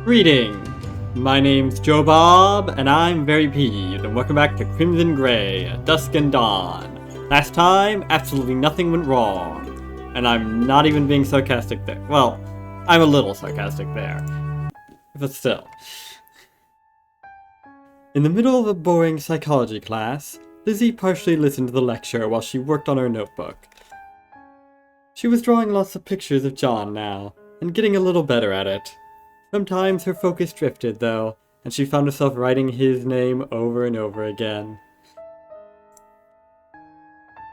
Greeting! My name's Joe Bob, and I'm very peeved, and welcome back to Crimson Gray, Dusk and Dawn. Last time, absolutely nothing went wrong. And I'm not even being sarcastic there. Well, I'm a little sarcastic there. But still. In the middle of a boring psychology class, Lizzie partially listened to the lecture while she worked on her notebook. She was drawing lots of pictures of John now, and getting a little better at it. Sometimes her focus drifted, though, and she found herself writing his name over and over again.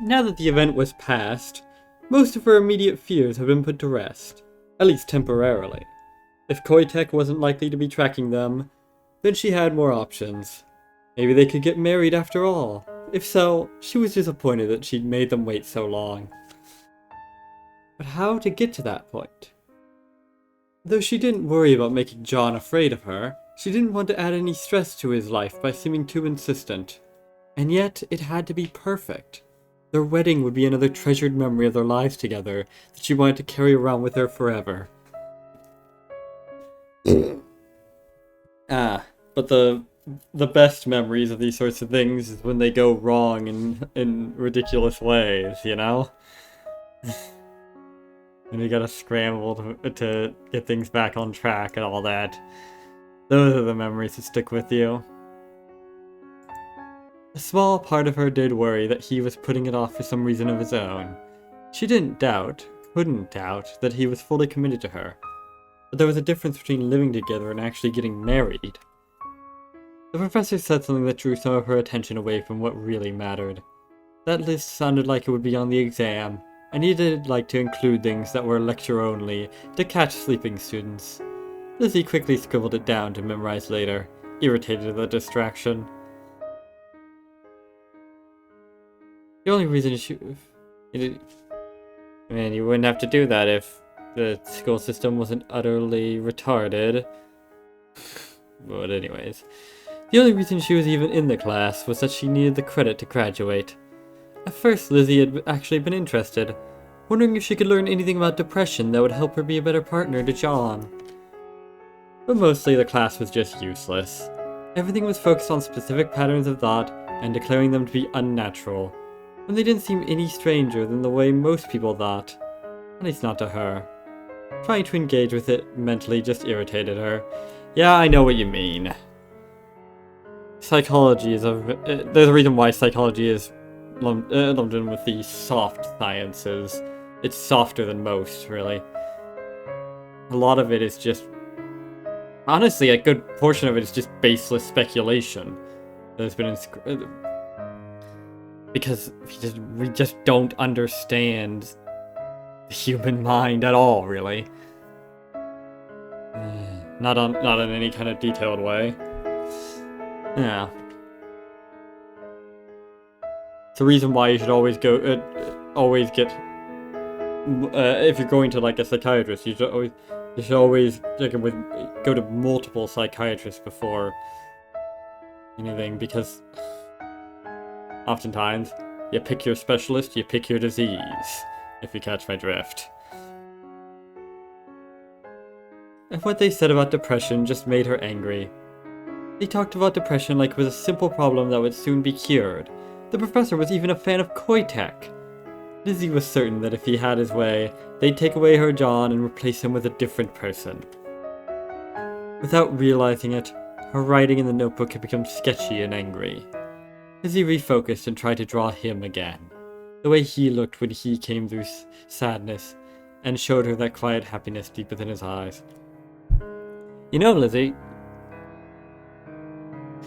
Now that the event was past, most of her immediate fears have been put to rest, at least temporarily. If Koitek wasn't likely to be tracking them, then she had more options. Maybe they could get married after all. If so, she was disappointed that she'd made them wait so long. But how to get to that point? Though she didn't worry about making John afraid of her, she didn't want to add any stress to his life by seeming too insistent. And yet, it had to be perfect. Their wedding would be another treasured memory of their lives together that she wanted to carry around with her forever. But the best memories of these sorts of things is when they go wrong in ridiculous ways, you know? And you gotta scramble to get things back on track and all that. Those are the memories that stick with you. A small part of her did worry that he was putting it off for some reason of his own. She couldn't doubt, that he was fully committed to her. But there was a difference between living together and actually getting married. The professor said something that drew some of her attention away from what really mattered. That list sounded like it would be on the exam, and he did like to include things that were lecture only to catch sleeping students. Lizzie quickly scribbled it down to memorize later, irritated at the distraction. The only reason you wouldn't have to do that if the school system wasn't utterly retarded. But anyways, the only reason she was even in the class was that she needed the credit to graduate. At first, Lizzie had actually been interested, wondering if she could learn anything about depression that would help her be a better partner to John. But mostly the class was just useless. Everything was focused on specific patterns of thought and declaring them to be unnatural, when they didn't seem any stranger than the way most people thought, at least not to her. Trying to engage with it mentally just irritated her. Yeah, I know what you mean. Psychology is there's a reason why psychology is lumped in with the soft sciences. It's softer than most, really. A lot of it is just... honestly, a good portion of it is just baseless speculation. There's been... because we just don't understand the human mind at all, really. Not in any kind of detailed way. Yeah. It's a reason why you should always get, if you're going to like a psychiatrist, you should always go to multiple psychiatrists before anything, because oftentimes you pick your specialist, you pick your disease, if you catch my drift. And what they said about depression just made her angry. They talked about depression like it was a simple problem that would soon be cured. The professor was even a fan of Koitek. Lizzie was certain that if he had his way, they'd take away her John and replace him with a different person. Without realizing it, her writing in the notebook had become sketchy and angry. Lizzie refocused and tried to draw him again, the way he looked when he came through sadness, and showed her that quiet happiness deep within his eyes. You know, Lizzie,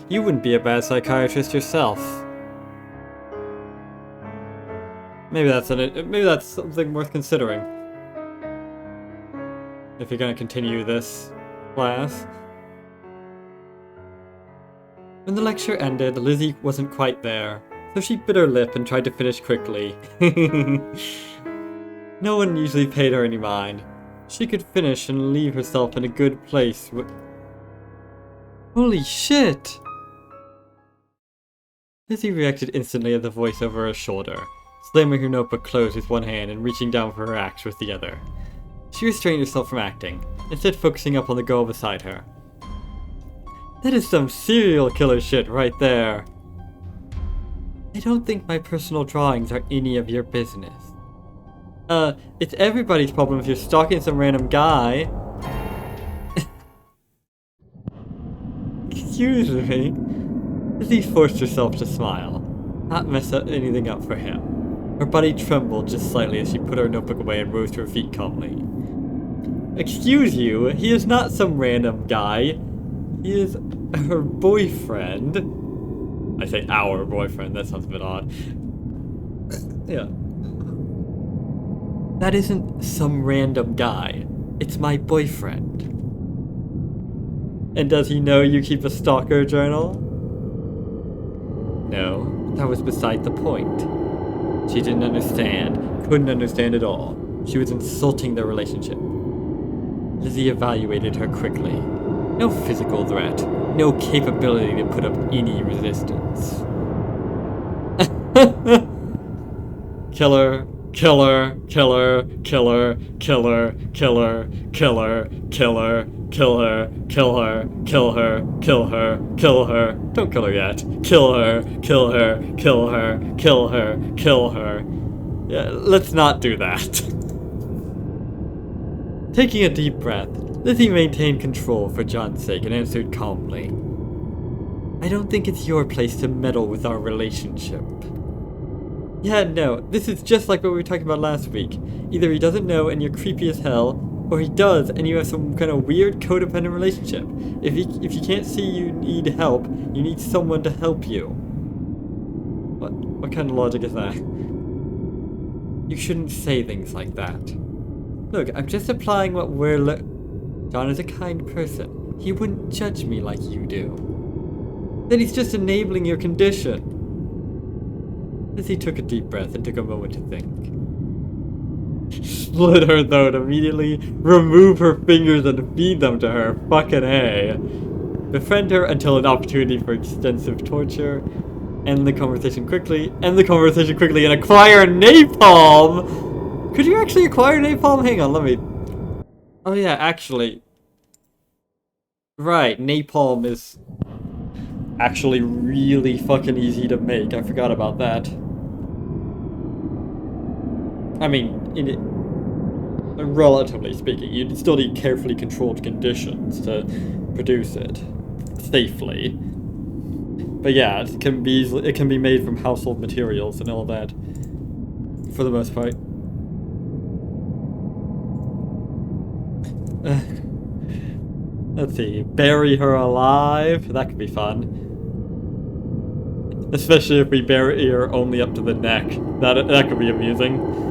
you wouldn't be a bad psychiatrist yourself. Maybe that's something worth considering. If you're gonna continue this class. When the lecture ended, Lizzie wasn't quite there, so she bit her lip and tried to finish quickly. No one usually paid her any mind. She could finish and leave herself in a good place with... Holy shit! Lizzie reacted instantly at the voice over her shoulder, slamming her notebook closed with one hand and reaching down for her axe with the other. She restrained herself from acting, instead focusing up on the girl beside her. That is some serial killer shit right there. I don't think my personal drawings are any of your business. It's everybody's problem if you're stalking some random guy. Excuse me. Lizzie forced herself to smile, not mess anything up for him. Her body trembled just slightly as she put her notebook away and rose to her feet calmly. Excuse you, he is not some random guy. He is her boyfriend. I say our boyfriend, that sounds a bit odd. Yeah. That isn't some random guy. It's my boyfriend. And does he know you keep a stalker journal? No, that was beside the point. She didn't understand, couldn't understand at all. She was insulting their relationship. Lizzie evaluated her quickly. No physical threat, no capability to put up any resistance. Killer, killer, killer, killer, killer, killer, killer, killer, kill her, kill her, kill her, kill her, kill her. Don't kill her yet. Kill her, kill her, kill her, kill her, kill her. Yeah, let's not do that. Taking a deep breath, Lizzie maintained control for John's sake and answered calmly. I don't think it's your place to meddle with our relationship. Yeah, no, this is just like what we were talking about last week. Either he doesn't know and you're creepy as hell, or he does and you have some kind of weird codependent relationship. If you can't see you need help, you need someone to help you. What kind of logic is that? You shouldn't say things like that. Look, I'm just applying what we're John is a kind person. He wouldn't judge me like you do. Then he's just enabling your condition. Lizzie took a deep breath and took a moment to think. Slit her throat immediately, remove her fingers and feed them to her. Fucking A. Befriend her until an opportunity for extensive torture. End the conversation quickly, and acquire napalm! Could you actually acquire napalm? Hang on, let me... Oh yeah, actually... Right, napalm is actually really fucking easy to make. I forgot about that. I mean, relatively speaking, you'd still need carefully controlled conditions to produce it safely. But yeah, it can be made from household materials and all that, for the most part. Let's see, bury her alive. That could be fun. Especially if we bury her only up to the neck. That could be amusing.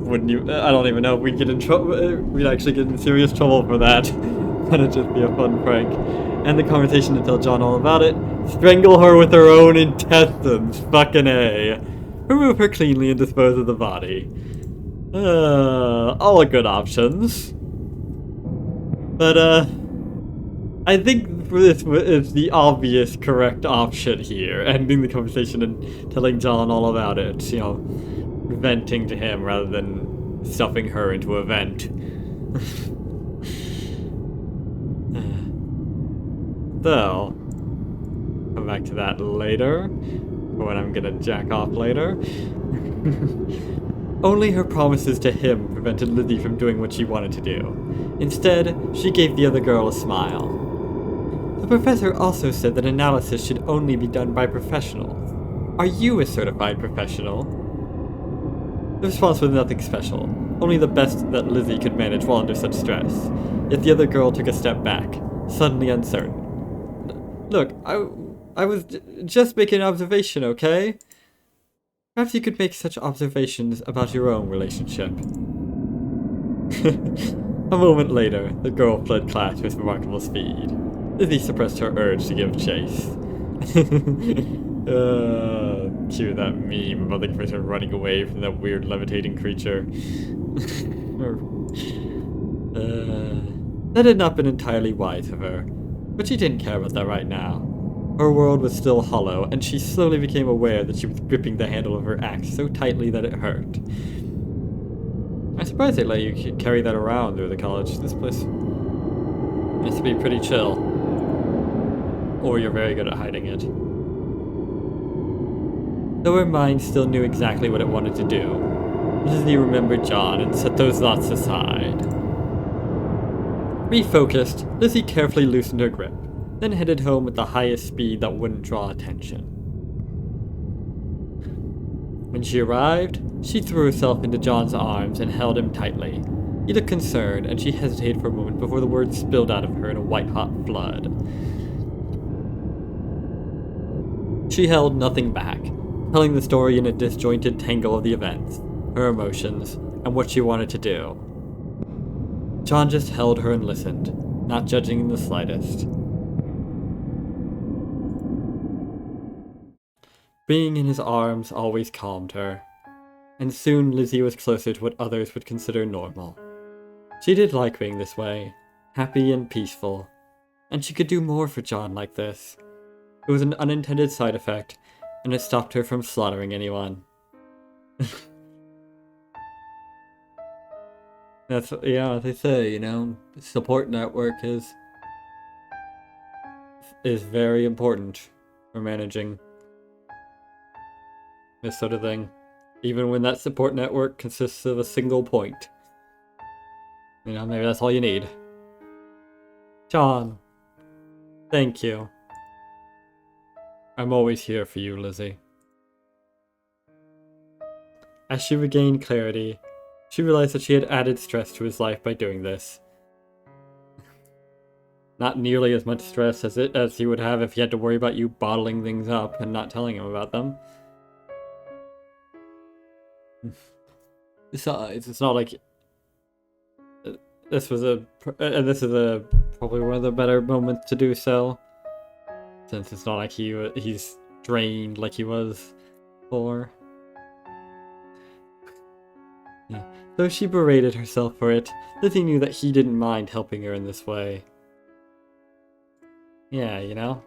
Wouldn't you? I don't even know if we'd get in trouble. We'd actually get in serious trouble for that. That'd just be a fun prank. End the conversation and tell John all about it. Strangle her with her own intestines. Fucking A. Remove her cleanly and dispose of the body. All good options. But, I think this is the obvious correct option here. Ending the conversation and telling John all about it. You know, venting to him rather than stuffing her into a vent. So, come back to that later. When I'm gonna jack off later. Only her promises to him prevented Lizzie from doing what she wanted to do. Instead, she gave the other girl a smile. The professor also said that analysis should only be done by professionals. Are you a certified professional? The response was nothing special, only the best that Lizzie could manage while under such stress. Yet the other girl took a step back, suddenly uncertain. Look, I was just making an observation, okay? Perhaps you could make such observations about your own relationship. A moment later, the girl fled class with remarkable speed. Lizzie suppressed her urge to give chase. Cue that meme about the person running away from that weird levitating creature. That had not been entirely wise of her, but she didn't care about that right now. Her world was still hollow, and she slowly became aware that she was gripping the handle of her axe so tightly that it hurt. I'm surprised they let you carry that around through the college. This place It's to be pretty chill. Or you're very good at hiding it. Though her mind still knew exactly what it wanted to do, Lizzie remembered John and set those thoughts aside. Refocused, Lizzie carefully loosened her grip, then headed home at the highest speed that wouldn't draw attention. When she arrived, she threw herself into John's arms and held him tightly. He looked concerned, and she hesitated for a moment before the words spilled out of her in a white-hot flood. She held nothing back, telling the story in a disjointed tangle of the events, her emotions, and what she wanted to do. John just held her and listened, not judging in the slightest. Being in his arms always calmed her, and soon Lizzie was closer to what others would consider normal. She did like being this way, happy and peaceful, and she could do more for John like this. It was an unintended side effect, and it stopped her from slaughtering anyone. That's, yeah, they say, you know, support network is very important for managing this sort of thing. Even when that support network consists of a single point. You know, maybe that's all you need. John, thank you. I'm always here for you, Lizzie. As she regained clarity, she realized that she had added stress to his life by doing this. Not nearly as much stress as he would have if he had to worry about you bottling things up and not telling him about them. Besides, it's not like this is probably one of the better moments to do so, since it's not like he's drained like he was before. Yeah. Though she berated herself for it, Lizzie knew that he didn't mind helping her in this way. Yeah, you know?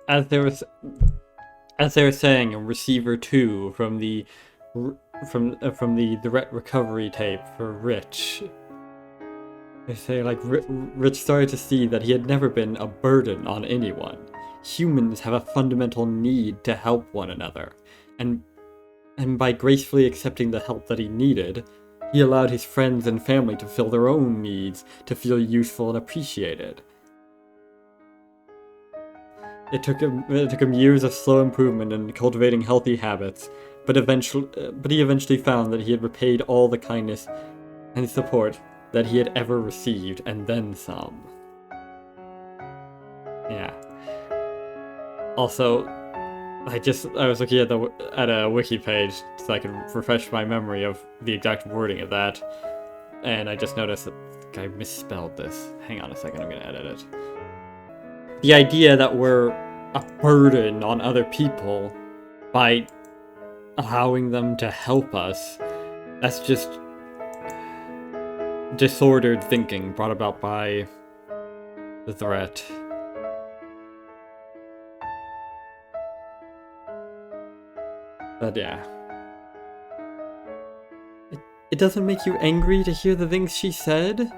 As they were saying in Receiver 2 from the direct recovery tape for Rich. They say, like, Rich started to see that he had never been a burden on anyone. Humans have a fundamental need to help one another, and by gracefully accepting the help that he needed, he allowed his friends and family to fill their own needs, to feel useful and appreciated. It took him years of slow improvement in cultivating healthy habits, but he eventually found that he had repaid all the kindness and support that he had ever received, and then some. Yeah. Also, I was looking at a wiki page so I could refresh my memory of the exact wording of that, and I just noticed that I misspelled this. Hang on a second, I'm gonna edit it. The idea that we're a burden on other people by allowing them to help us, that's just disordered thinking brought about by the threat. But yeah. It doesn't make you angry to hear the things she said?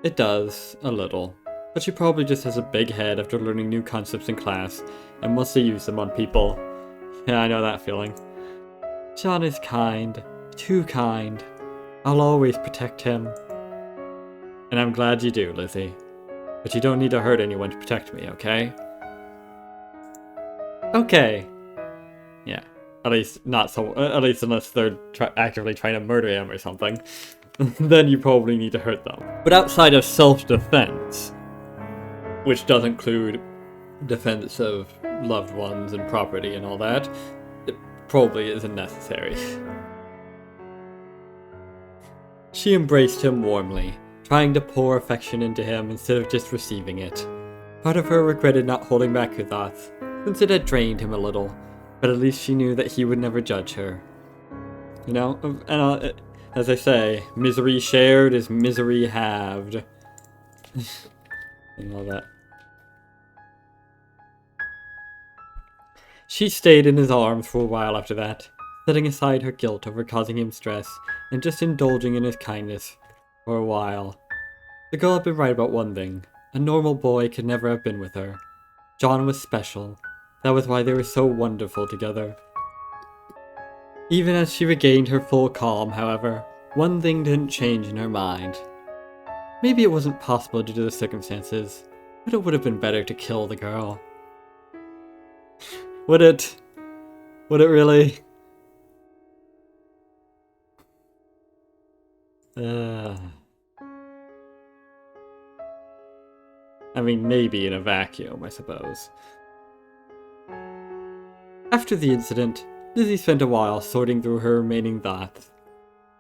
It does, a little. But she probably just has a big head after learning new concepts in class, and wants to use them on people. Yeah, I know that feeling. John is kind. Too kind. I'll always protect him. And I'm glad you do, Lizzie. But you don't need to hurt anyone to protect me, okay? Okay. Yeah. At least unless they're actively trying to murder him or something. Then you probably need to hurt them. But outside of self-defense, which does include defense of loved ones and property and all that, it probably isn't necessary. She embraced him warmly, trying to pour affection into him instead of just receiving it. Part of her regretted not holding back her thoughts, since it had drained him a little, but at least she knew that he would never judge her. You know, and as I say, misery shared is misery halved. And all that. She stayed in his arms for a while after that, setting aside her guilt over causing him stress and just indulging in his kindness for a while. The girl had been right about one thing. A normal boy could never have been with her. John was special. That was why they were so wonderful together. Even as she regained her full calm, however, one thing didn't change in her mind. Maybe it wasn't possible due to the circumstances, but it would have been better to kill the girl. Would it? Would it really? I mean, maybe in a vacuum, I suppose. After the incident, Lizzie spent a while sorting through her remaining thoughts.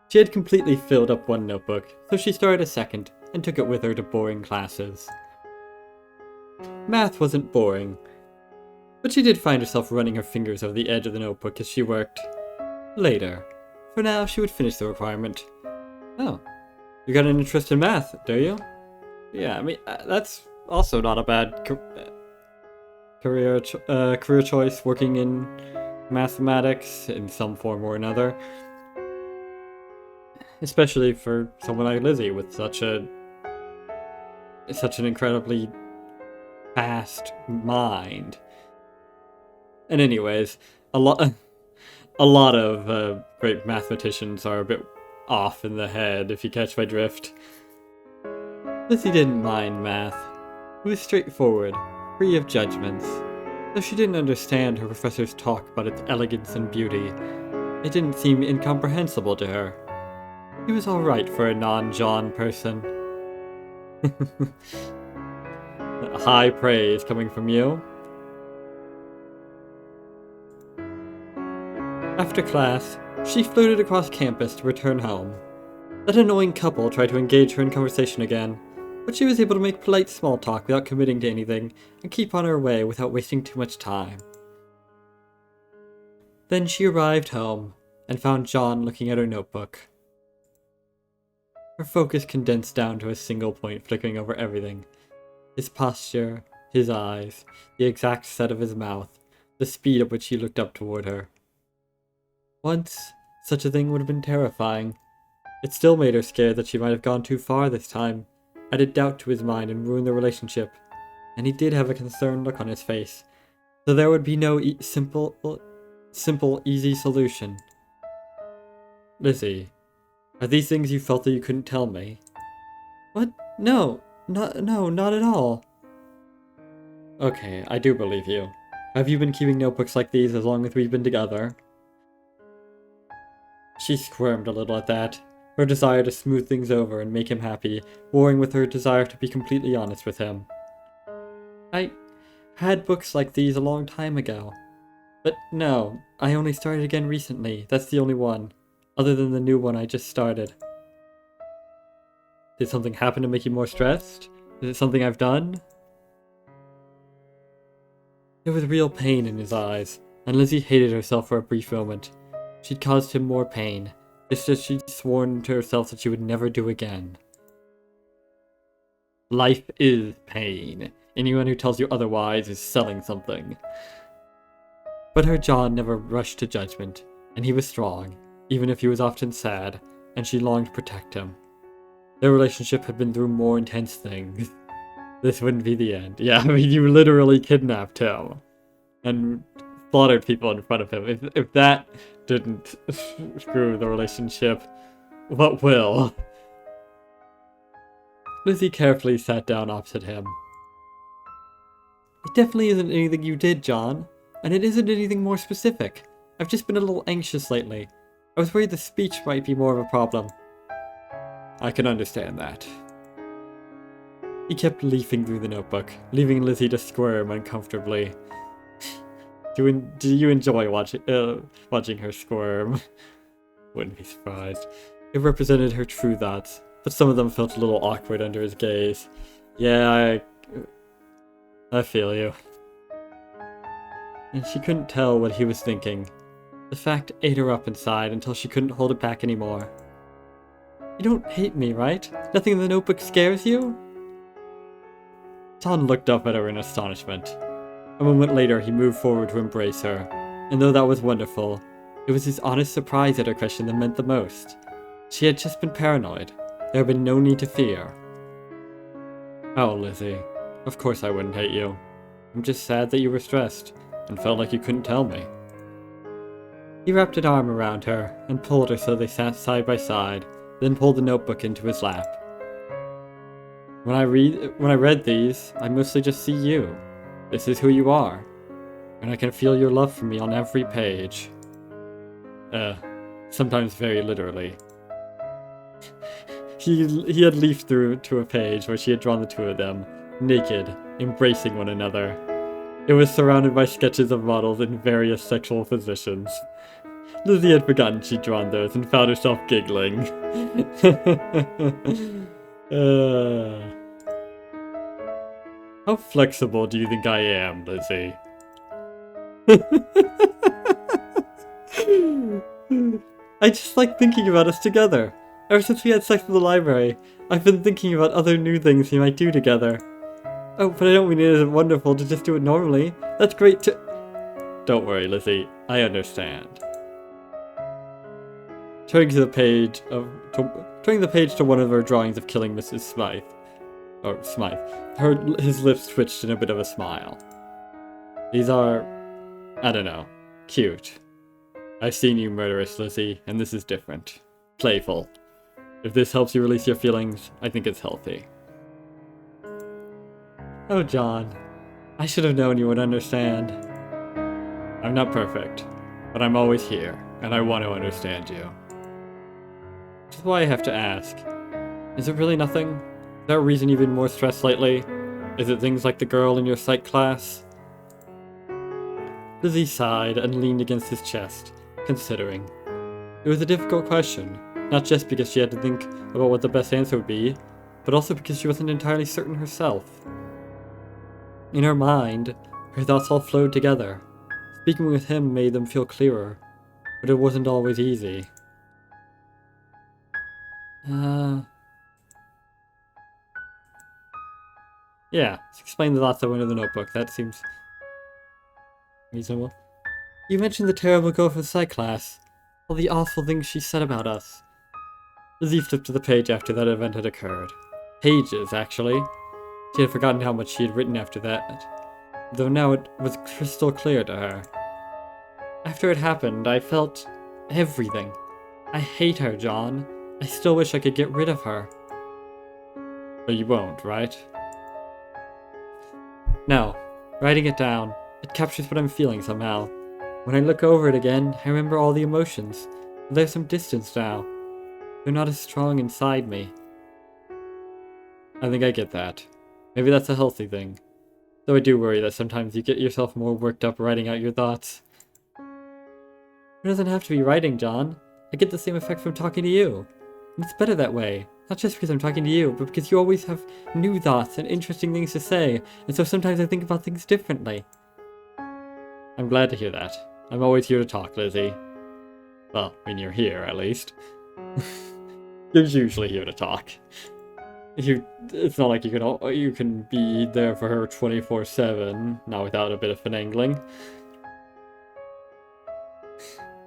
She had completely filled up one notebook, so she started a second and took it with her to boring classes. Math wasn't boring, but she did find herself running her fingers over the edge of the notebook as she worked. Later. For now, she would finish the requirement. Oh, you got an interest in math, do you? Yeah, I mean, that's also not a bad career choice, working in mathematics in some form or another. Especially for someone like Lizzie with such an incredibly fast mind. And anyways, a lot of great mathematicians are a bit off in the head, if you catch my drift. Lizzie didn't mind math. It was straightforward, free of judgments. Though she didn't understand her professor's talk about its elegance and beauty, it didn't seem incomprehensible to her. He was alright for a non-John person. High praise coming from you. After class, she floated across campus to return home. That annoying couple tried to engage her in conversation again, but she was able to make polite small talk without committing to anything and keep on her way without wasting too much time. Then she arrived home and found John looking at her notebook. Her focus condensed down to a single point, flickering over everything. His posture, his eyes, the exact set of his mouth, the speed at which he looked up toward her. Once, such a thing would have been terrifying. It still made her scared that she might have gone too far this time, added doubt to his mind and ruined the relationship. And he did have a concerned look on his face, so there would be no simple, easy solution. Lizzie, are these things you felt that you couldn't tell me? What? No, not at all. Okay, I do believe you. Have you been keeping notebooks like these as long as we've been together? She squirmed a little at that, her desire to smooth things over and make him happy, warring with her desire to be completely honest with him. I had books like these a long time ago. But no, I only started again recently. That's the only one, other than the new one I just started. Did something happen to make you more stressed? Is it something I've done? There was real pain in his eyes, and Lizzie hated herself for a brief moment. She'd caused him more pain, just as she'd sworn to herself that she would never do again. Life is pain. Anyone who tells you otherwise is selling something. But her John never rushed to judgment, and he was strong, even if he was often sad, and she longed to protect him. Their relationship had been through more intense things. This wouldn't be the end. Yeah, I mean, you literally kidnapped him and slaughtered people in front of him. If that didn't screw the relationship, what will? Lizzie carefully sat down opposite him. It definitely isn't anything you did, John, and it isn't anything more specific. I've just been a little anxious lately. I was worried the speech might be more of a problem. I can understand that. He kept leafing through the notebook, leaving Lizzie to squirm uncomfortably. Do you enjoy watching her squirm? Wouldn't be surprised. It represented her true thoughts, but some of them felt a little awkward under his gaze. Yeah, I feel you. And she couldn't tell what he was thinking. The fact ate her up inside until she couldn't hold it back anymore. You don't hate me, right? Nothing in the notebook scares you? John looked up at her in astonishment. A moment later, he moved forward to embrace her, and though that was wonderful, it was his honest surprise at her question that meant the most. She had just been paranoid. There had been no need to fear. Oh, Lizzie, of course I wouldn't hate you. I'm just sad that you were stressed, and felt like you couldn't tell me. He wrapped an arm around her, and pulled her so they sat side by side, then pulled the notebook into his lap. When I read these, I mostly just see you. This is who you are. And I can feel your love for me on every page. Sometimes very literally. He had leafed through to a page where she had drawn the two of them, naked, embracing one another. It was surrounded by sketches of models in various sexual positions. Lizzie had forgotten she'd drawn those and found herself giggling. How flexible do you think I am, Lizzie? I just like thinking about us together. Ever since we had sex in the library, I've been thinking about other new things we might do together. Oh, but I don't mean it isn't wonderful to just do it normally. That's great to— Don't worry, Lizzie. I understand. Turning the page to one of her drawings of killing Mrs. Smythe. Or Smythe. His lips twitched in a bit of a smile. These are, I don't know, cute. I've seen you murderous, Lizzie, and this is different. Playful. If this helps you release your feelings, I think it's healthy. Oh, John. I should have known you would understand. I'm not perfect, but I'm always here, and I want to understand you. Which is why I have to ask. Is it really nothing? Is there a reason you've been more stressed lately? Is it things like the girl in your psych class? Lizzie sighed and leaned against his chest, considering. It was a difficult question, not just because she had to think about what the best answer would be, but also because she wasn't entirely certain herself. In her mind, her thoughts all flowed together. Speaking with him made them feel clearer, but it wasn't always easy. Yeah, explain the thoughts that went in the notebook. That seems reasonable. You mentioned the terrible girl from psych class. All the awful things she said about us. Lizzie flipped to the page after that event had occurred. Pages, actually. She had forgotten how much she had written after that, though now it was crystal clear to her. After it happened, I felt everything. I hate her, John. I still wish I could get rid of her. But you won't, right? No. Writing it down, it captures what I'm feeling somehow. When I look over it again, I remember all the emotions. But there's some distance now. They're not as strong inside me. I think I get that. Maybe that's a healthy thing. Though I do worry that sometimes you get yourself more worked up writing out your thoughts. It doesn't have to be writing, John. I get the same effect from talking to you. And it's better that way. Not just because I'm talking to you, but because you always have new thoughts and interesting things to say, and so sometimes I think about things differently. I'm glad to hear that. I'm always here to talk, Lizzie. Well, when you're here, at least. You're usually here to talk. It's not like you can be there for her 24/7, not without a bit of finagling.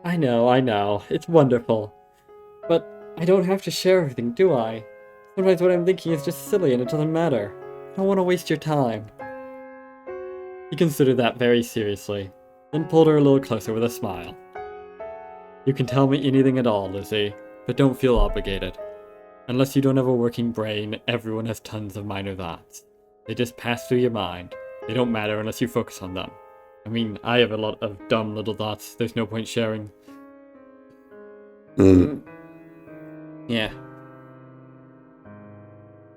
I know, it's wonderful. But I don't have to share everything, do I? Sometimes what I'm thinking is just silly and it doesn't matter. I don't want to waste your time. He considered that very seriously, then pulled her a little closer with a smile. You can tell me anything at all, Lizzie, but don't feel obligated. Unless you don't have a working brain, everyone has tons of minor thoughts. They just pass through your mind. They don't matter unless you focus on them. I mean, I have a lot of dumb little thoughts. There's no point sharing. Yeah.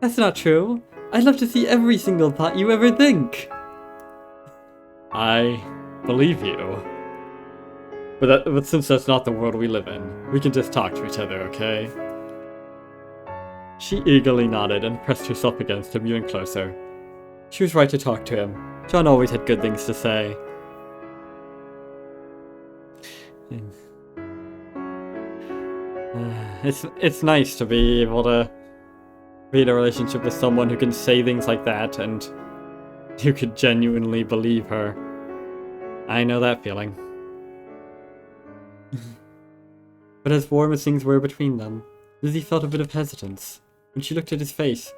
That's not true. I'd love to see every single thought you ever think. I believe you. But since that's not the world we live in, we can just talk to each other, okay? She eagerly nodded and pressed herself against him even closer. She was right to talk to him. John always had good things to say. It's nice to be able to be in a relationship with someone who can say things like that and you could genuinely believe her. I know that feeling. But as warm as things were between them, Lizzie felt a bit of hesitance. When she looked at his face,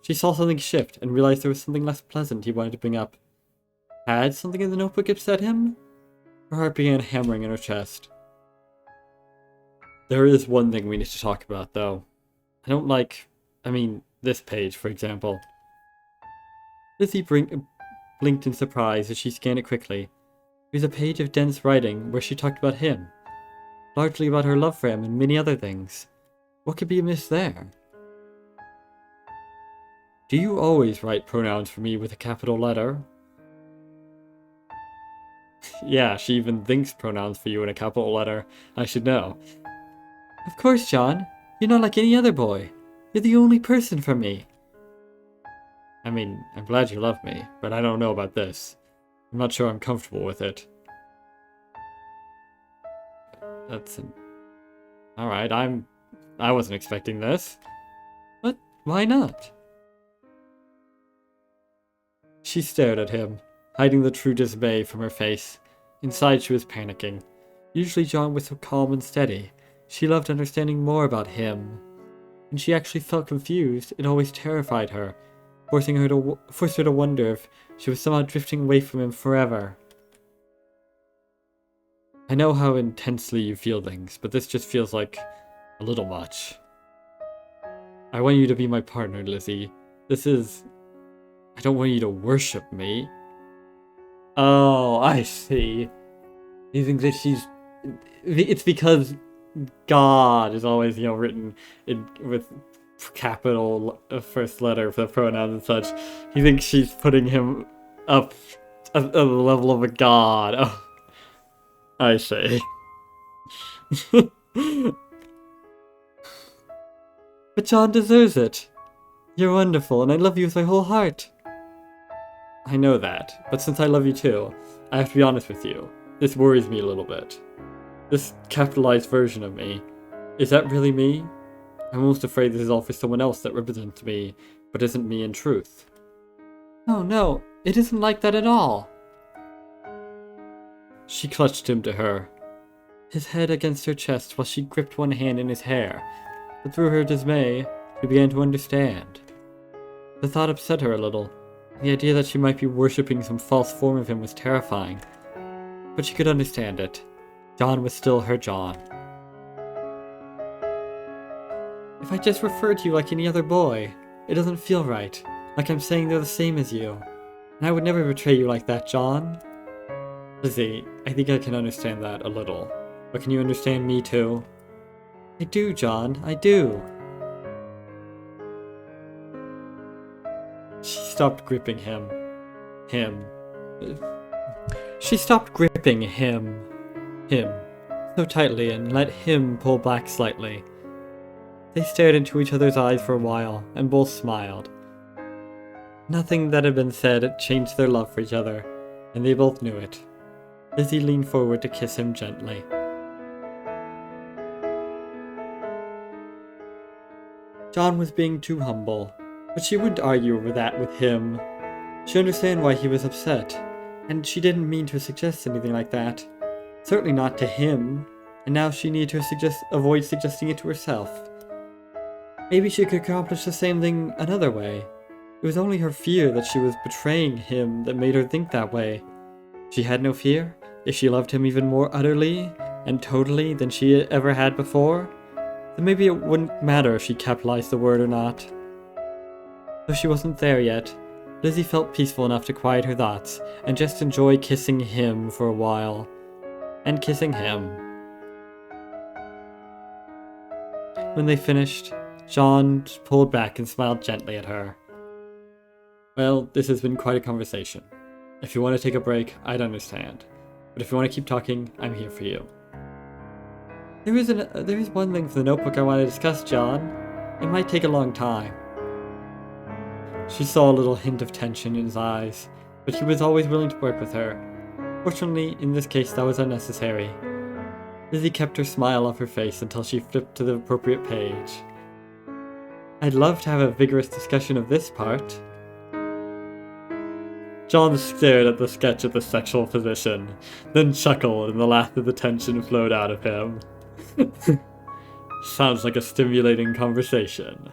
she saw something shift and realized there was something less pleasant he wanted to bring up. Had something in the notebook upset him? Her heart began hammering in her chest. There is one thing we need to talk about, though. I don't like... this page, for example. Lizzie blinked in surprise as she scanned it quickly. It was a page of dense writing where she talked about him. Largely about her love for him and many other things. What could be amiss there? Do you always write pronouns for me with a capital letter? Yeah, she even thinks pronouns for you in a capital letter. I should know. Of course, John. You're not like any other boy. You're the only person for me. I'm glad you love me, but I don't know about this. I'm not sure I'm comfortable with it. Alright, I wasn't expecting this. What? Why not? She stared at him, hiding the true dismay from her face. Inside she was panicking. Usually John was so calm and steady. She loved understanding more about him. When she actually felt confused, it always terrified her, forced her to wonder if she was somehow drifting away from him forever. I know how intensely you feel things, but this just feels like a little much. I want you to be my partner, Lizzie. I don't want you to worship me. Oh, I see. You think that it's because God is always, written with capital first letter for the pronouns and such. You think she's putting him up at the level of a god. Oh, I see. But John deserves it. You're wonderful, and I love you with my whole heart. I know that, but since I love you too, I have to be honest with you. This worries me a little bit. This capitalized version of me. Is that really me? I'm almost afraid this is all for someone else that represents me, but isn't me in truth. Oh no, it isn't like that at all. She clutched him to her, his head against her chest while she gripped one hand in his hair, but through her dismay, she began to understand. The thought upset her a little. The idea that she might be worshipping some false form of him was terrifying, but she could understand it. John was still her John. If I just refer to you like any other boy, it doesn't feel right, like I'm saying they're the same as you. And I would never betray you like that, John. Lizzie, I think I can understand that a little, but can you understand me too? I do, John, I do. She stopped gripping him. She stopped gripping him so tightly and let him pull back slightly. They stared into each other's eyes for a while, and both smiled. Nothing that had been said changed their love for each other, and they both knew it. Lizzie leaned forward to kiss him gently. John was being too humble, but she wouldn't argue over that with him. She understood why he was upset, and she didn't mean to suggest anything like that. Certainly not to him, and now she needed to avoid suggesting it to herself. Maybe she could accomplish the same thing another way. It was only her fear that she was betraying him that made her think that way. She had no fear. If she loved him even more utterly and totally than she ever had before, then maybe it wouldn't matter if she capitalized the word or not. Though she wasn't there yet, Lizzie felt peaceful enough to quiet her thoughts and just enjoy kissing him for a while. And kissing him. When they finished, John pulled back and smiled gently at her. Well, this has been quite a conversation. If you want to take a break, I'd understand. But if you want to keep talking, I'm here for you. There is one thing for the notebook I want to discuss, John. It might take a long time. She saw a little hint of tension in his eyes, but he was always willing to work with her. Fortunately, in this case, that was unnecessary. Lizzie kept her smile off her face until she flipped to the appropriate page. I'd love to have a vigorous discussion of this part. John stared at the sketch of the sexual position, then chuckled and the laugh of the tension flowed out of him. Sounds like a stimulating conversation.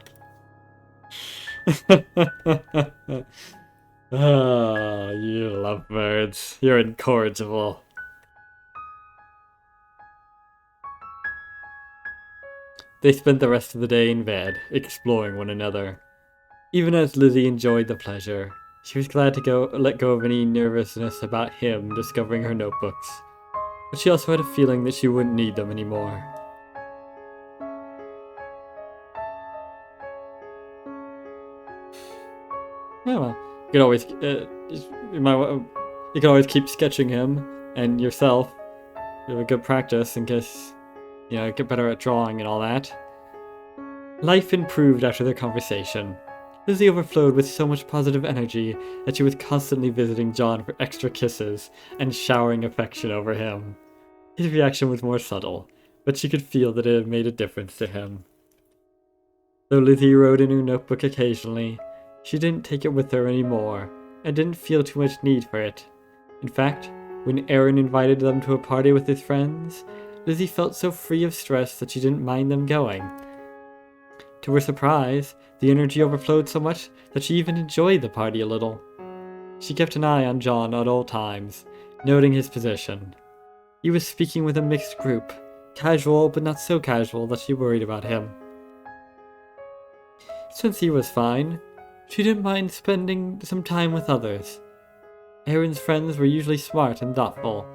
Ah, you lovebirds. You're incorrigible. They spent the rest of the day in bed, exploring one another. Even as Lizzie enjoyed the pleasure, she was glad to let go of any nervousness about him discovering her notebooks. But she also had a feeling that she wouldn't need them anymore. Yeah, well, you could always, you could always keep sketching him and yourself. You have a good practice in case, get better at drawing and all that. Life improved after their conversation. Lizzie overflowed with so much positive energy that she was constantly visiting John for extra kisses and showering affection over him. His reaction was more subtle, but she could feel that it had made a difference to him. Though Lizzie wrote in her notebook occasionally, she didn't take it with her anymore, and didn't feel too much need for it. In fact, when Aaron invited them to a party with his friends, Lizzie felt so free of stress that she didn't mind them going. To her surprise, the energy overflowed so much that she even enjoyed the party a little. She kept an eye on John at all times, noting his position. He was speaking with a mixed group, casual but not so casual that she worried about him. Since he was fine, she didn't mind spending some time with others. Aaron's friends were usually smart and thoughtful,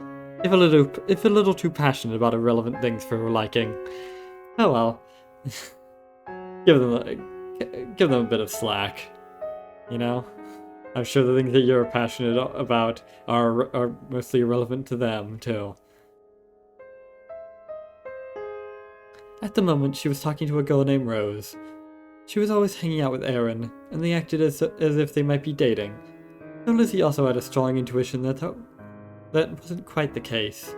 if a little too passionate about irrelevant things for her liking. Oh well. Give them a bit of slack, I'm sure the things that you're passionate about are mostly irrelevant to them, too. At the moment, she was talking to a girl named Rose. She was always hanging out with Aaron, and they acted as if they might be dating. Though Lizzie also had a strong intuition that wasn't quite the case.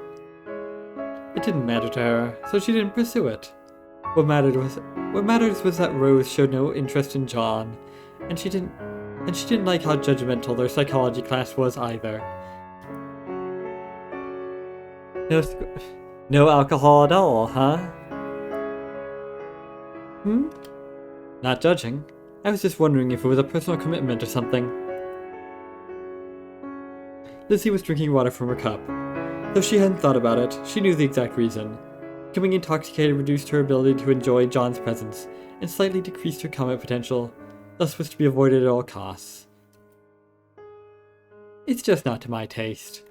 It didn't matter to her, so she didn't pursue it. What mattered was that Rose showed no interest in John, and she didn't like how judgmental their psychology class was either. No alcohol at all, huh? Not judging. I was just wondering if it was a personal commitment or something. Lizzie was drinking water from her cup. Though she hadn't thought about it, she knew the exact reason. Becoming intoxicated reduced her ability to enjoy John's presence, and slightly decreased her comment potential, thus was to be avoided at all costs. It's just not to my taste.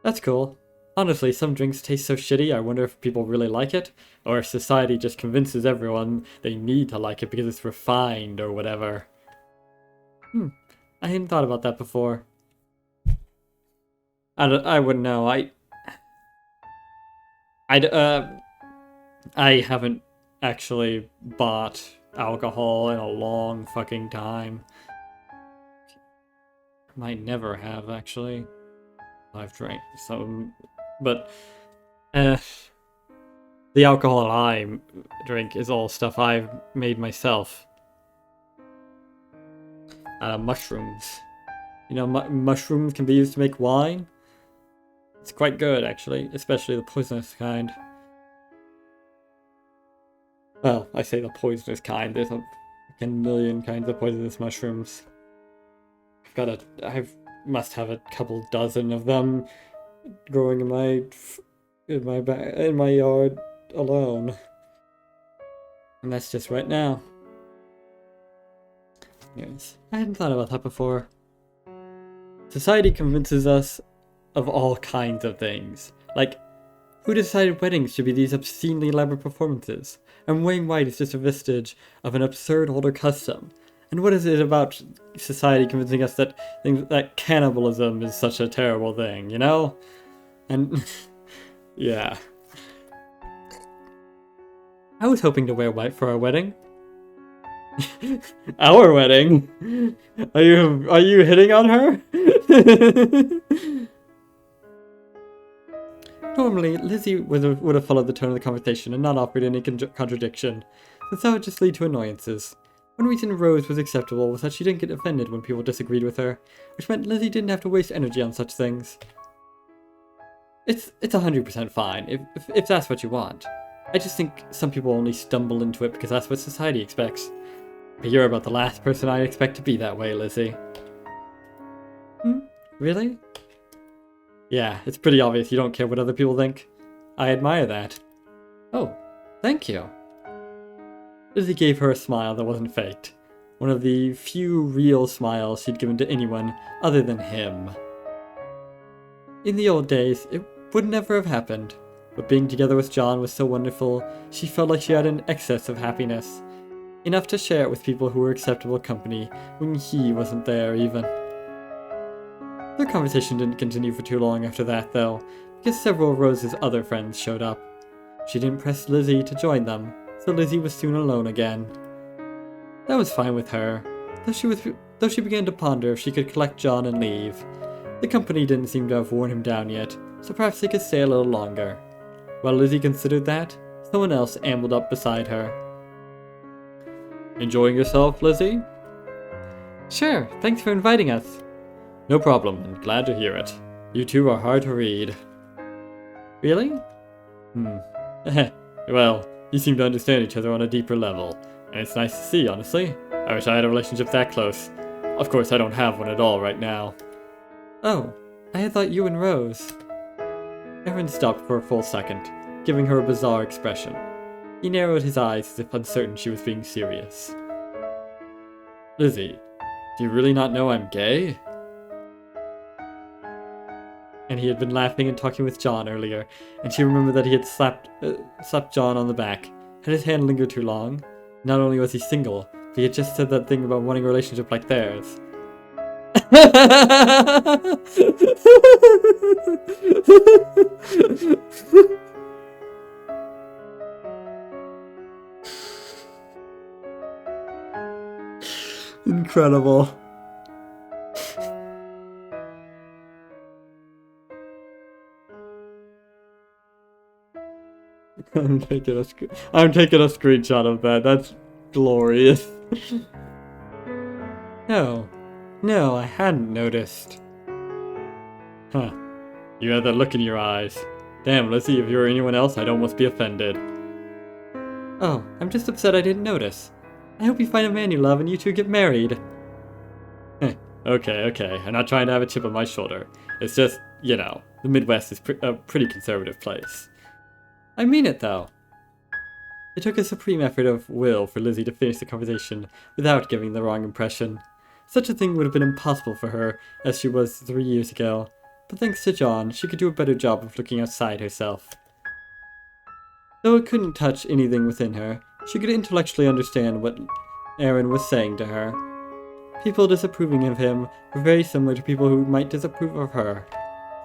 That's cool. Honestly, some drinks taste so shitty I wonder if people really like it, or if society just convinces everyone they need to like it because it's refined or whatever. I hadn't thought about that before. I wouldn't know. I haven't actually bought alcohol in a long fucking time. Might never have, actually. I've drank some, but the alcohol I drink is all stuff I've made myself. Mushrooms. Mushrooms can be used to make wine. It's quite good, actually, especially the poisonous kind. Well, I say the poisonous kind. There's a fucking million kinds of poisonous mushrooms. I must have a couple dozen of them growing in my yard alone. And that's just right now. Anyways, I hadn't thought about that before. Society convinces us of all kinds of things. Like, who decided weddings should be these obscenely elaborate performances? And wearing white is just a vestige of an absurd older custom. And what is it about society convincing us that cannibalism is such a terrible thing, And, yeah. I was hoping to wear white for our wedding. Our wedding? Are you hitting on her? Normally, Lizzie would have followed the tone of the conversation and not offered any contradiction, since that would just lead to annoyances. One reason Rose was acceptable was that she didn't get offended when people disagreed with her, which meant Lizzie didn't have to waste energy on such things. It's 100% fine, if that's what you want. I just think some people only stumble into it because that's what society expects. But you're about the last person I expect to be that way, Lizzie. Really? Yeah, it's pretty obvious you don't care what other people think. I admire that. Oh, thank you. Lizzie gave her a smile that wasn't faked. One of the few real smiles she'd given to anyone other than him. In the old days, it would never have happened, but being together with John was so wonderful, she felt like she had an excess of happiness. Enough to share it with people who were acceptable company when he wasn't there even. Their conversation didn't continue for too long after that though, because several of Rose's other friends showed up. She didn't press Lizzie to join them, so Lizzie was soon alone again. That was fine with her, though she began to ponder if she could collect John and leave. The company didn't seem to have worn him down yet, so perhaps they could stay a little longer. While Lizzie considered that, someone else ambled up beside her. Enjoying yourself, Lizzie? Sure, thanks for inviting us. No problem, and glad to hear it. You two are hard to read. Really? Well, you seem to understand each other on a deeper level, and it's nice to see, honestly. I wish I had a relationship that close. Of course, I don't have one at all right now. Oh, I had thought you and Rose. Aaron stopped for a full second, giving her a bizarre expression. He narrowed his eyes as if uncertain she was being serious. Lizzie, do you really not know I'm gay? And he had been laughing and talking with John earlier, and she remembered that he had slapped John on the back. Had his hand lingered too long? Not only was he single, but he had just said that thing about wanting a relationship like theirs. Incredible. I'm taking a screenshot of that. That's glorious. No, I hadn't noticed. Huh. You had that look in your eyes. Damn, Lizzie, if you were anyone else, I'd almost be offended. Oh, I'm just upset I didn't notice. I hope you find a man you love and you two get married. Okay. I'm not trying to have a chip on my shoulder. It's just, you know, the Midwest is a pretty conservative place. I mean it, though. It took a supreme effort of will for Lizzie to finish the conversation without giving the wrong impression. Such a thing would have been impossible for her, as she was 3 years ago. But thanks to John, she could do a better job of looking outside herself. Though it couldn't touch anything within her, she could intellectually understand what Aaron was saying to her. People disapproving of him were very similar to people who might disapprove of her,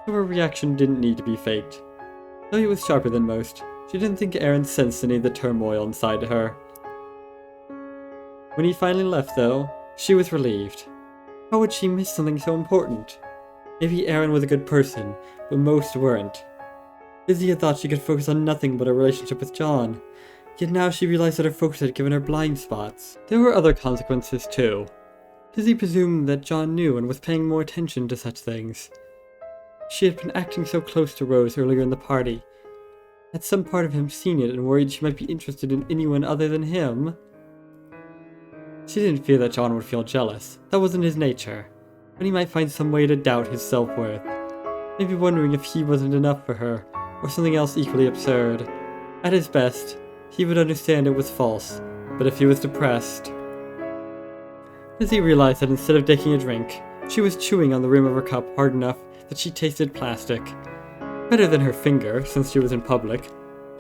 so her reaction didn't need to be faked. Though he was sharper than most, she didn't think Aaron sensed any of the turmoil inside her. When he finally left, though, she was relieved. How would she miss something so important? Maybe Aaron was a good person, but most weren't. Lizzie had thought she could focus on nothing but a relationship with John, yet now she realized that her focus had given her blind spots. There were other consequences, too. Lizzie presumed that John knew and was paying more attention to such things. She had been acting so close to Rose earlier in the party. Had some part of him seen it and worried she might be interested in anyone other than him? She didn't fear that John would feel jealous. That wasn't his nature. But he might find some way to doubt his self-worth. Maybe wondering if he wasn't enough for her, or something else equally absurd. At his best, he would understand it was false, but if he was depressed... Lizzie realized that instead of taking a drink, she was chewing on the rim of her cup hard enough that she tasted plastic. Better than her finger, since she was in public,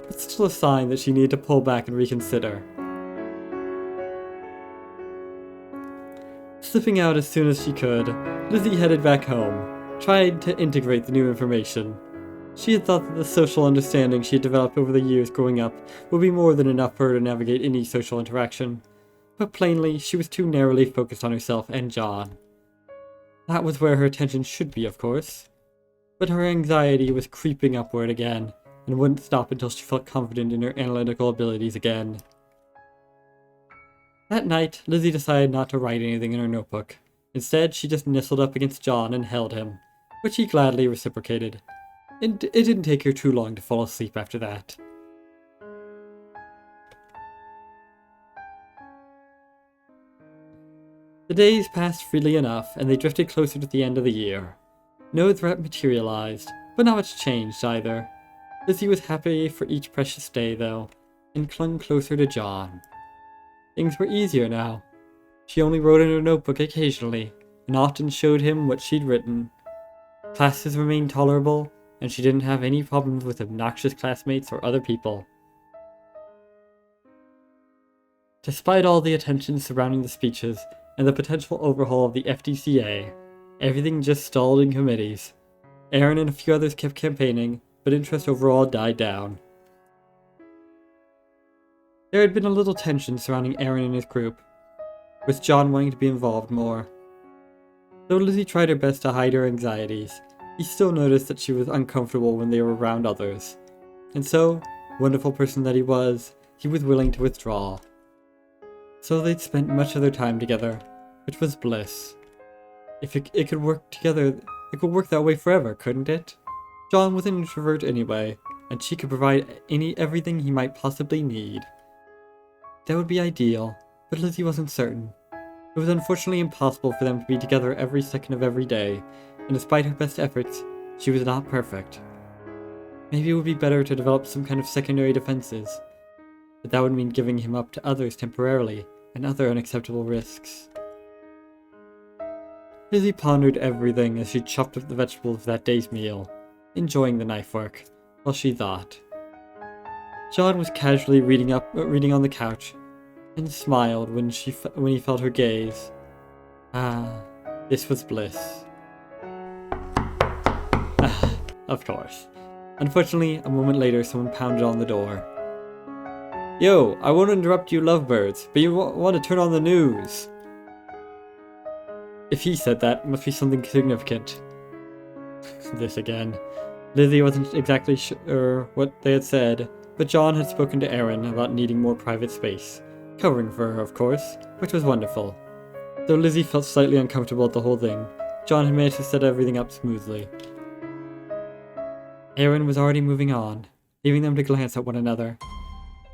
but still a sign that she needed to pull back and reconsider. Slipping out as soon as she could, Lizzie headed back home, tried to integrate the new information. She had thought that the social understanding she had developed over the years growing up would be more than enough for her to navigate any social interaction. But plainly, she was too narrowly focused on herself and John. That was where her attention should be, of course. But her anxiety was creeping upward again, and wouldn't stop until she felt confident in her analytical abilities again. That night, Lizzie decided not to write anything in her notebook. Instead, she just nestled up against John and held him, which he gladly reciprocated. It didn't take her too long to fall asleep after that. The days passed freely enough, and they drifted closer to the end of the year. No threat materialized, but not much changed either. Lizzie was happy for each precious day, though, and clung closer to John. Things were easier now. She only wrote in her notebook occasionally, and often showed him what she'd written. Classes remained tolerable, and she didn't have any problems with obnoxious classmates or other people. Despite all the attention surrounding the speeches and the potential overhaul of the FDCA, everything just stalled in committees. Aaron and a few others kept campaigning, but interest overall died down. There had been a little tension surrounding Aaron and his group, with John wanting to be involved more. Though Lizzie tried her best to hide her anxieties, he still noticed that she was uncomfortable when they were around others. And so, wonderful person that he was willing to withdraw. So they'd spent much of their time together, which was bliss. If it could work together, it could work that way forever, couldn't it? John was an introvert anyway, and she could provide everything he might possibly need. That would be ideal, but Lizzie wasn't certain. It was unfortunately impossible for them to be together every second of every day, and despite her best efforts, she was not perfect. Maybe it would be better to develop some kind of secondary defenses, but that would mean giving him up to others temporarily, and other unacceptable risks. Lizzie pondered everything as she chopped up the vegetables of that day's meal, enjoying the knife work, while she thought. John was casually reading on the couch, and smiled when he felt her gaze. Ah, this was bliss. Of course. Unfortunately, a moment later, someone pounded on the door. Yo, I won't interrupt you lovebirds, but you want to turn on the news. If he said that, it must be something significant. This again. Lizzie wasn't exactly sure what they had said, but John had spoken to Aaron about needing more private space. Covering for her, of course, which was wonderful. Though Lizzie felt slightly uncomfortable at the whole thing, John had managed to set everything up smoothly. Aaron was already moving on, leaving them to glance at one another.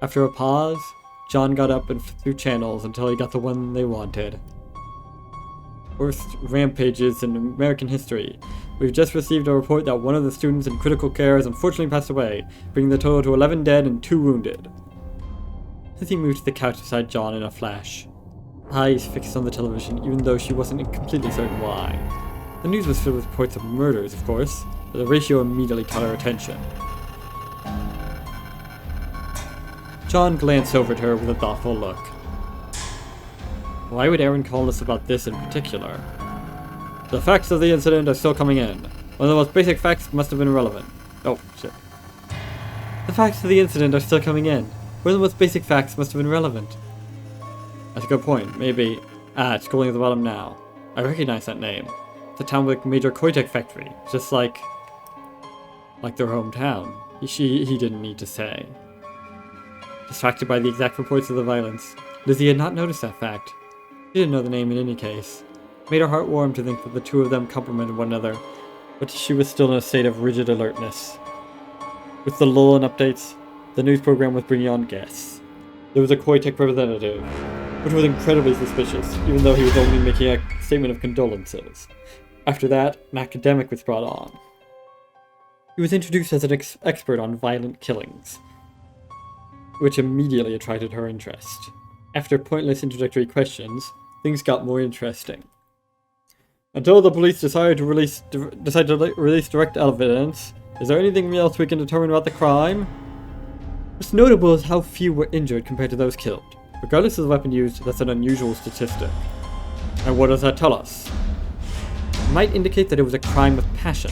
After a pause, John got up and flipped through channels until he got the one they wanted. Worst rampages in American history. We've just received a report that one of the students in critical care has unfortunately passed away, bringing the total to 11 dead and 2 wounded. Lizzie moved to the couch beside John in a flash, eyes fixed on the television even though she wasn't completely certain why. The news was filled with reports of murders, of course, but the ratio immediately caught her attention. John glanced over at her with a thoughtful look. Why would Aaron call us about this in particular? The facts of the incident are still coming in. One of the most basic facts must have been relevant. Oh, shit. The facts of the incident are still coming in. One of the most basic facts must have been relevant. That's a good point. Maybe... it's scrolling at the bottom now. I recognize that name. It's a town with a major Koitek factory. Just like their hometown. He didn't need to say. Distracted by the exact reports of the violence, Lizzie had not noticed that fact. She didn't know the name in any case. It made her heart warm to think that the two of them complimented one another, but she was still in a state of rigid alertness. With the lull in updates, the news program was bringing on guests. There was a Koitek representative, which was incredibly suspicious, even though he was only making a statement of condolences. After that, an academic was brought on. He was introduced as an expert on violent killings, which immediately attracted her interest. After pointless introductory questions, things got more interesting. Until the police decide to release direct evidence, is there anything else we can determine about the crime? What's notable is how few were injured compared to those killed. Regardless of the weapon used, that's an unusual statistic. And what does that tell us? It might indicate that it was a crime of passion.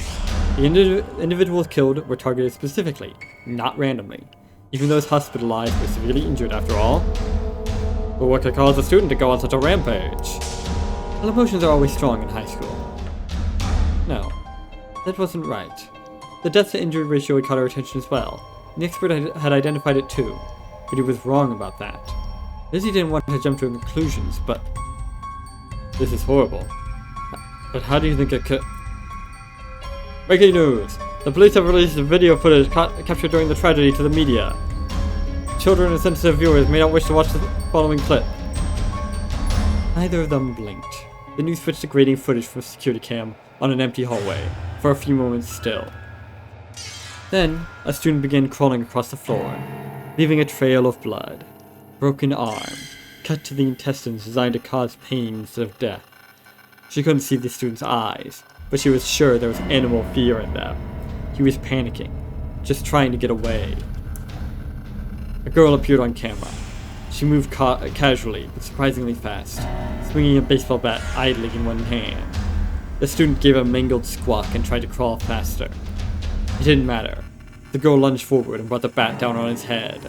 The individuals killed were targeted specifically, not randomly. Even those hospitalized were severely injured after all. But what could cause a student to go on such a rampage? Well, emotions are always strong in high school. No, that wasn't right. The death to injury ratio had caught our attention as well. The expert had identified it too, but he was wrong about that. Lizzie didn't want to jump to conclusions, but this is horrible. But how do you think it could... Breaking news! The police have released video footage captured during the tragedy to the media. Children and sensitive viewers may not wish to watch the following clip. Neither of them blinked. The news switched to grading footage from a security cam on an empty hallway, for a few moments still. Then, a student began crawling across the floor, leaving a trail of blood. Broken arm, cut to the intestines designed to cause pain instead of death. She couldn't see the student's eyes, but she was sure there was animal fear in them. He was panicking, just trying to get away. A girl appeared on camera. She moved casually, but surprisingly fast, swinging a baseball bat idly in one hand. The student gave a mangled squawk and tried to crawl faster. It didn't matter. The girl lunged forward and brought the bat down on his head,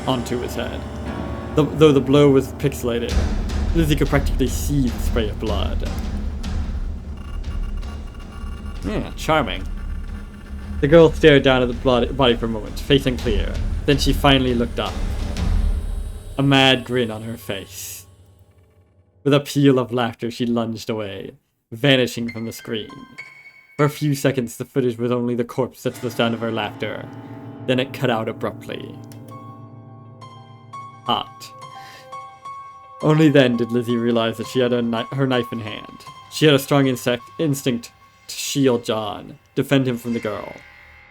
onto his head. Though the blow was pixelated, Lizzie could practically see the spray of blood. Yeah, charming. The girl stared down at the body for a moment, face unclear. Then she finally looked up. A mad grin on her face. With a peal of laughter, she lunged away, vanishing from the screen. For a few seconds, the footage was only the corpse that was the sound of her laughter. Then it cut out abruptly. Hot. Only then did Lizzie realize that she had her knife in hand. She had a strong instinct to shield John, defend him from the girl.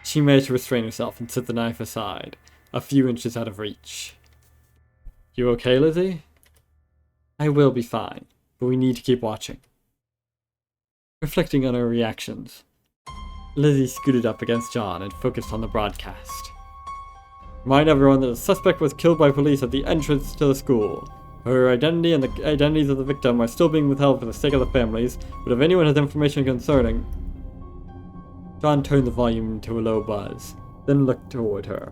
She managed to restrain herself and set the knife aside, a few inches out of reach. You okay, Lizzie? I will be fine, but we need to keep watching. Reflecting on her reactions, Lizzie scooted up against John and focused on the broadcast. Remind everyone that the suspect was killed by police at the entrance to the school. Her identity and the identities of the victim are still being withheld for the sake of the families, but if anyone has information concerning... John turned the volume to a low buzz, then looked toward her.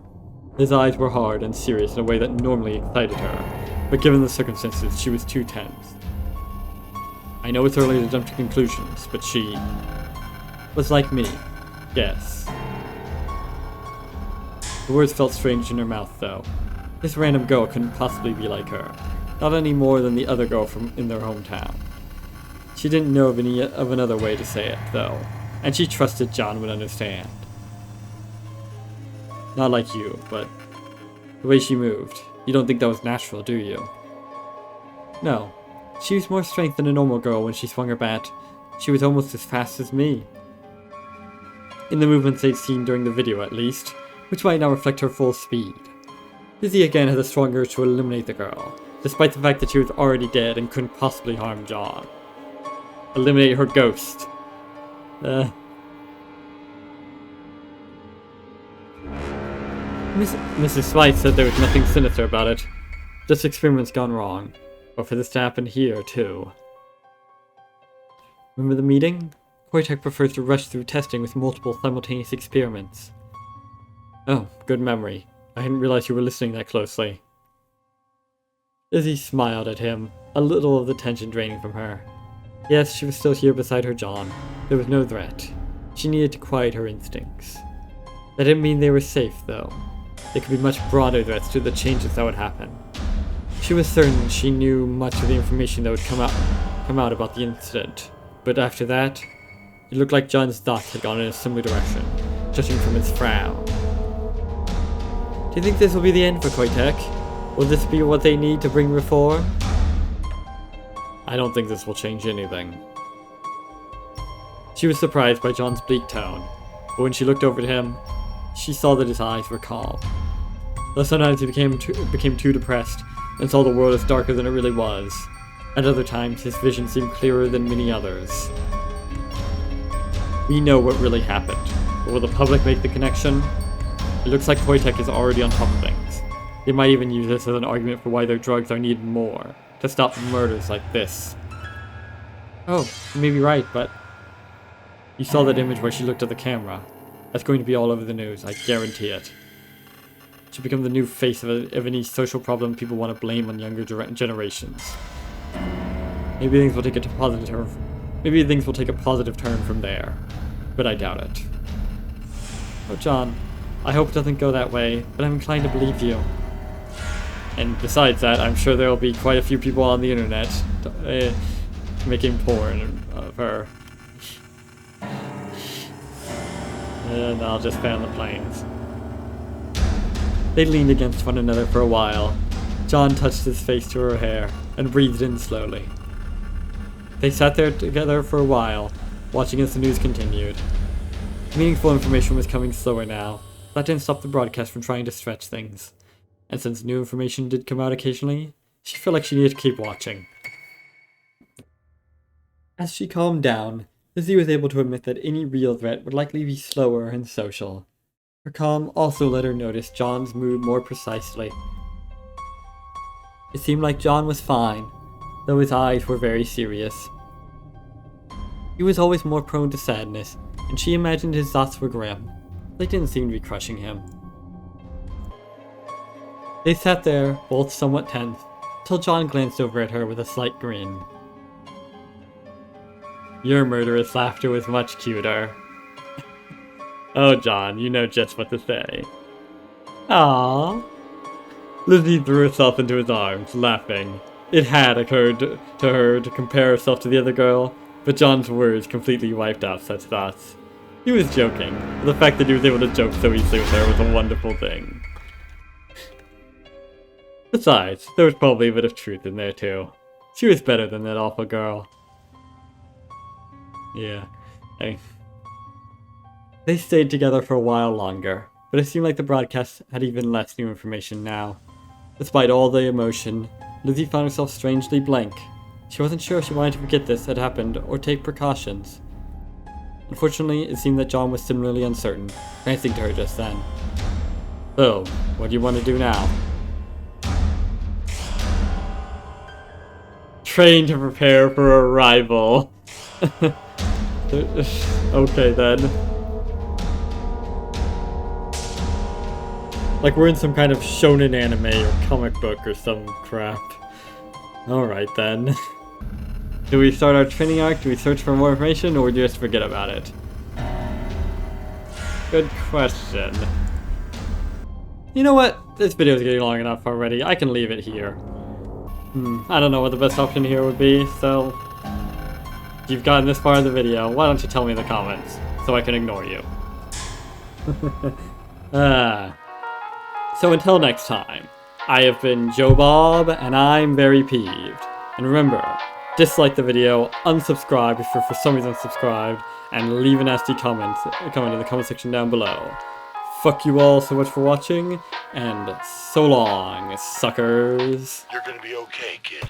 His eyes were hard and serious in a way that normally excited her, but given the circumstances, she was too tense. I know it's early to jump to conclusions, but she was like me. Yes. The words felt strange in her mouth, though. This random girl couldn't possibly be like her. Not any more than the other girl from in their hometown. She didn't know of another way to say it, though, and she trusted John would understand. Not like you, but the way she moved. You don't think that was natural, do you? No. She used more strength than a normal girl when she swung her bat. She was almost as fast as me. In the movements they'd seen during the video, at least, which might now reflect her full speed. Lizzie again had a strong urge to eliminate the girl, despite the fact that she was already dead and couldn't possibly harm John. Eliminate her ghost. Mrs. Smythe said there was nothing sinister about it. Just experiments gone wrong. But for this to happen here, too. Remember the meeting? Koitek prefers to rush through testing with multiple simultaneous experiments. Oh, good memory. I hadn't realized you were listening that closely. Lizzie smiled at him, a little of the tension draining from her. Yes, she was still here beside her John. There was no threat. She needed to quiet her instincts. That didn't mean they were safe, though. There could be much broader threats to the changes that would happen. She was certain she knew much of the information that would come out about the incident, but after that, it looked like John's thoughts had gone in a similar direction, judging from his frown. Do you think this will be the end for Koitek? Will this be what they need to bring reform? I don't think this will change anything. She was surprised by John's bleak tone, but when she looked over at him, she saw that his eyes were calm. Though sometimes he became too depressed and saw the world as darker than it really was. At other times, his vision seemed clearer than many others. We know what really happened, but will the public make the connection? It looks like Koitek is already on top of things. They might even use this as an argument for why their drugs are needed more, to stop murders like this. Oh, you may be right, but... You saw that image where she looked at the camera. That's going to be all over the news, I guarantee it. She'll become the new face of any social problem people want to blame on younger generations. Maybe things will take a positive turn from there, but I doubt it. Oh, John, I hope it doesn't go that way, but I'm inclined to believe you. And besides that, I'm sure there will be quite a few people on the internet making porn of her. And I'll just fan the flames. They leaned against one another for a while. John touched his face to her hair and breathed in slowly. They sat there together for a while, watching as the news continued. Meaningful information was coming slower now. That didn't stop the broadcast from trying to stretch things. And since new information did come out occasionally, she felt like she needed to keep watching. As she calmed down, Lizzie was able to admit that any real threat would likely be slower and social. Her calm also let her notice John's mood more precisely. It seemed like John was fine, though his eyes were very serious. He was always more prone to sadness, and she imagined his thoughts were grim. They didn't seem to be crushing him. They sat there, both somewhat tense, till John glanced over at her with a slight grin. Your murderous laughter was much cuter. Oh, John, you know just what to say. Aww. Lizzie threw herself into his arms, laughing. It had occurred to her to compare herself to the other girl, but John's words completely wiped out such thoughts. He was joking, but the fact that he was able to joke so easily with her was a wonderful thing. Besides, there was probably a bit of truth in there too. She was better than that awful girl. Yeah. They stayed together for a while longer, but it seemed like the broadcast had even less new information now. Despite all the emotion, Lizzie found herself strangely blank. She wasn't sure if she wanted to forget this had happened or take precautions. Unfortunately, it seemed that John was similarly uncertain, glancing to her just then. So, what do you want to do now? Train to prepare for arrival. Okay then. Like we're in some kind of shonen anime or comic book or some crap. Alright then. Do we start our training arc? Do we search for more information or do we just forget about it? Good question. You know what? This video is getting long enough already. I can leave it here. I don't know what the best option here would be, so... If you've gotten this far in the video, why don't you tell me in the comments, so I can ignore you. So until next time, I have been Joe Bob, and I'm very peeved. And remember, dislike the video, unsubscribe if you're for some reason unsubscribed, and leave a nasty comment in the comment section down below. Fuck you all so much for watching, and so long, suckers. You're gonna be okay, kid.